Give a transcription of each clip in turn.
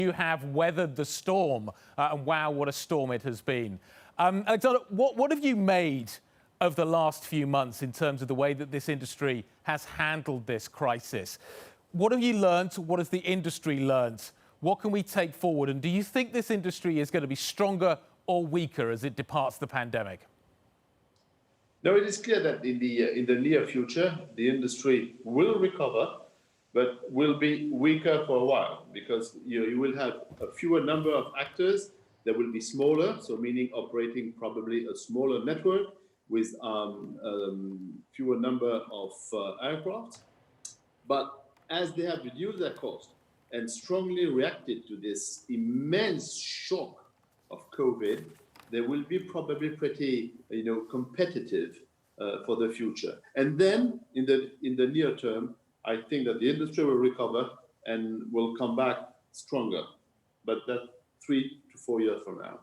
You have weathered the storm, and wow, what a storm it has been. Alexandre, what have you made of the last few months in terms of the way that this industry has handled this crisis? What have you learned? What has the industry learned? What can we take forward? And do you think this industry is going to be stronger or weaker as it departs the pandemic? No, it is clear that in the near future, the industry will recover, but will be weaker for a while because you will have a fewer number of actors. That will be smaller, so meaning operating probably a smaller network with fewer number of aircraft. But as they have reduced their cost and strongly reacted to this immense shock of COVID, they will be probably pretty, competitive for the future. And then in the near term, I think that the industry will recover and will come back stronger. But that's 3 to 4 years from now.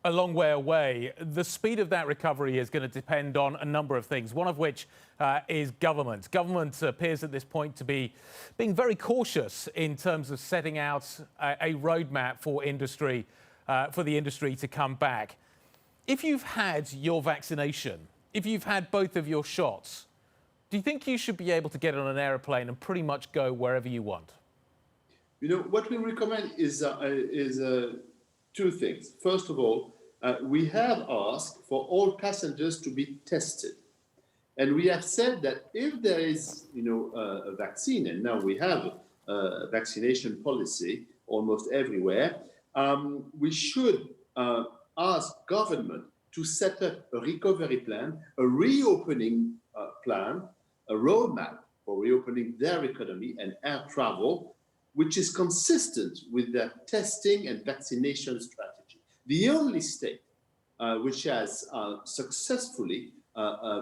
A long way away. The speed of that recovery is going to depend on a number of things, one of which is government. Government appears at this point to be being very cautious in terms of setting out a roadmap for industry, for the industry to come back. If you've had your vaccination, if you've had both of your shots, do you think you should be able to get on an airplane and pretty much go wherever you want? What we recommend is two things. First of all, we have asked for all passengers to be tested. And we have said that if there is, a vaccine, and now we have a vaccination policy almost everywhere, we should ask government to set up a recovery plan, a reopening plan, a roadmap for reopening their economy and air travel, which is consistent with their testing and vaccination strategy. The only state which has successfully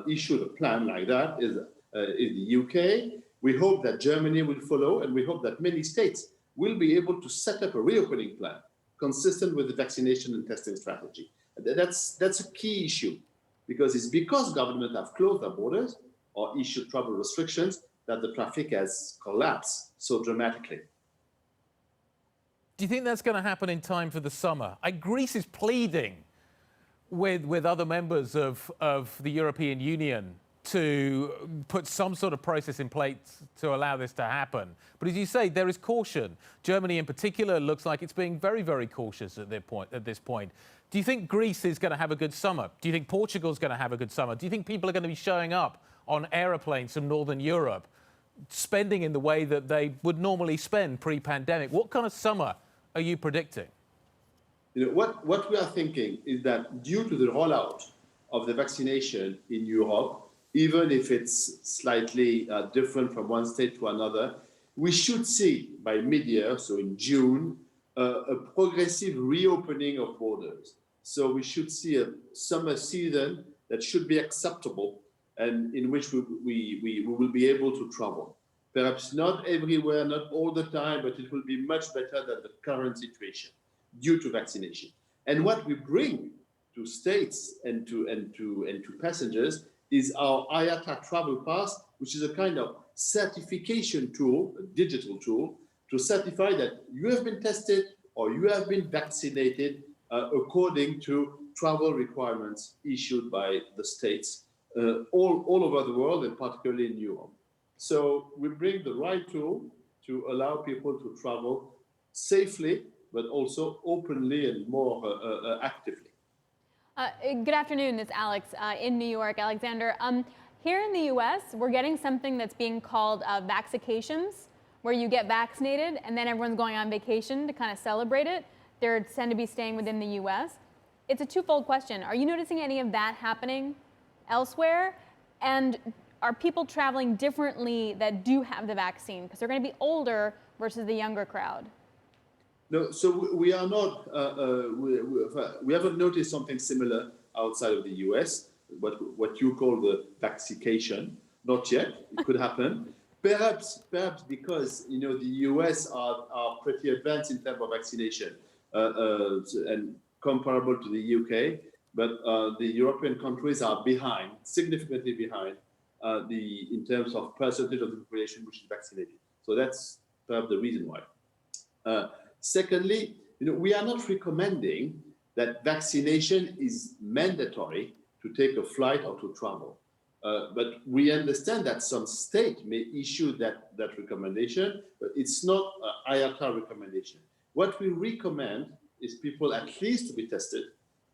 issued a plan like that is the UK. We hope that Germany will follow, and we hope that many states will be able to set up a reopening plan consistent with the vaccination and testing strategy. That's a key issue, because it's because governments have closed their borders or issued travel restrictions that the traffic has collapsed so dramatically. Do you think that's going to happen in time for the summer? Greece is pleading with other members of the European Union to put some sort of process in place to allow this to happen. But as you say, there is caution. Germany in particular looks like it's being very, very cautious at this point. Do you think Greece is going to have a good summer? Do you think Portugal is going to have a good summer? Do you think people are going to be showing up on aeroplanes from Northern Europe, spending in the way that they would normally spend pre-pandemic? What kind of summer are you predicting? What we are thinking is that due to the rollout of the vaccination in Europe, even if it's slightly different from one state to another, we should see by mid-year, so in June, a progressive reopening of borders. So we should see a summer season that should be acceptable and in which we will be able to travel. Perhaps not everywhere, not all the time, but it will be much better than the current situation due to vaccination. And what we bring to states and to passengers is our IATA travel pass, which is a kind of certification tool, a digital tool, to certify that you have been tested or you have been vaccinated according to travel requirements issued by the states all over the world, and particularly in Europe. So we bring the right tool to allow people to travel safely, but also openly and more actively. Good afternoon, it's Alix in New York. Alexandre, here in the US, we're getting something that's being called vaccinations, where you get vaccinated and then everyone's going on vacation to kind of celebrate it. They're tend to be staying within the US. It's a twofold question. Are you noticing any of that happening elsewhere? And are people traveling differently that do have the vaccine? Because they're going to be older versus the younger crowd. No, so we are not, we haven't noticed something similar outside of the US, what you call the vaccination. Not yet, it could happen. Perhaps because, the US are pretty advanced in terms of vaccination and comparable to the UK, but the European countries are behind, significantly behind in terms of percentage of the population which is vaccinated. So that's perhaps the reason why. Secondly, we are not recommending that vaccination is mandatory to take a flight or to travel. But we understand that some state may issue that recommendation, but it's not an IATA recommendation. What we recommend is people at least to be tested,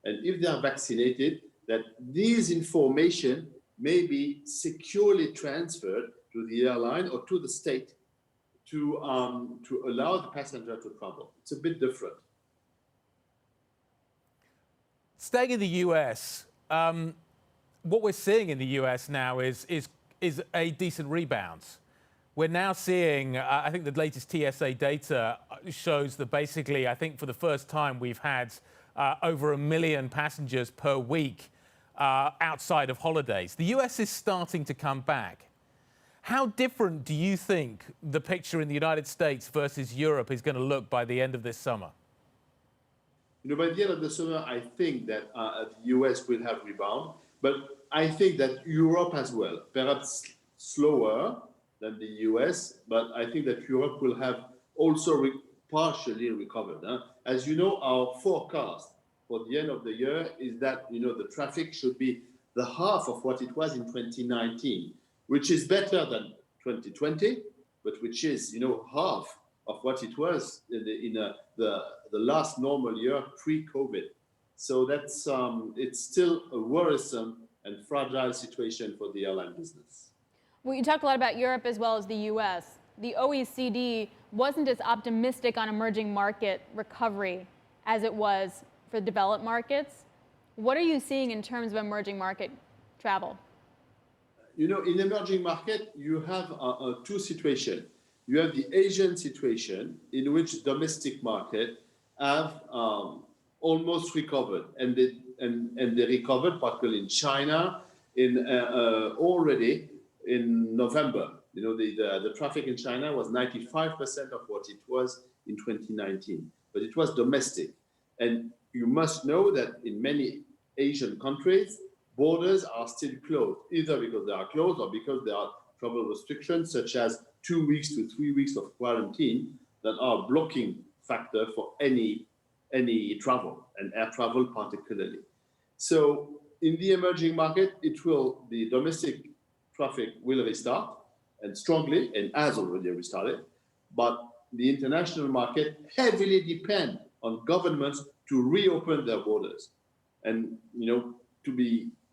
and if they are vaccinated, that these information may be securely transferred to the airline or to the state to allow the passenger to travel. It's a bit different. Staying in the US, what we're seeing in the US now is a decent rebound. We're now seeing, I think the latest TSA data shows that basically, I think for the first time, we've had over 1 million passengers per week outside of holidays. The US is starting to come back. How different do you think the picture in the United States versus Europe is going to look by the end of this summer? By the end of the summer, I think that the US will have rebound, but I think that Europe as well, perhaps slower than the US, but I think that Europe will have also partially recovered. As you know, our forecast for the end of the year is that the traffic should be the half of what it was in 2019, which is better than 2020, but which is half of what it was in the last normal year pre-COVID. So that's it's still a worrisome and fragile situation for the airline business. Well, you talked a lot about Europe as well as the US. The OECD wasn't as optimistic on emerging market recovery as it was for developed markets. What are you seeing in terms of emerging market travel? In emerging market, you have two situations. You have the Asian situation in which domestic market have almost recovered, and they recovered, particularly in China, already in November. The traffic in China was 95% of what it was in 2019, but it was domestic. And you must know that in many Asian countries, borders are still closed, either because they are closed or because there are travel restrictions, such as 2 weeks to 3 weeks of quarantine that are a blocking factor for any travel, and air travel particularly. So in the emerging market, the domestic traffic will restart, and strongly, and has already restarted, but the international market heavily depend on governments to reopen their borders and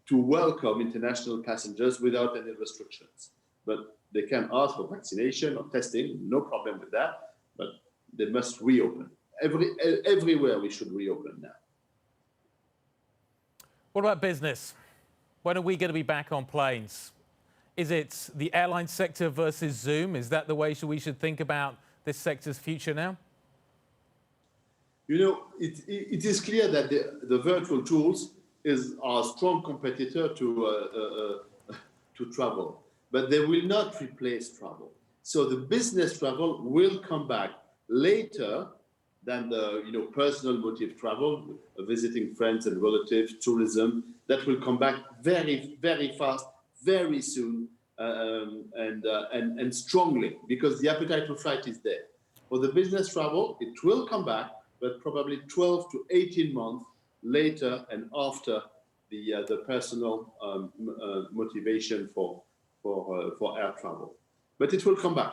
to welcome international passengers without any restrictions. But they can ask for vaccination or testing, no problem with that, but they must reopen. Everywhere we should reopen now. What about business? When are we going to be back on planes? Is it the airline sector versus Zoom? Is that the way we should think about this sector's future now? It is clear that the virtual tools are a strong competitor to travel, but they will not replace travel. So the business travel will come back later than the personal motive travel, visiting friends and relatives, tourism. That will come back very, very fast, very soon, and strongly, because the appetite for flight is there. For the business travel, it will come back, but probably 12 to 18 months later and after the personal motivation for air travel. But it will come back.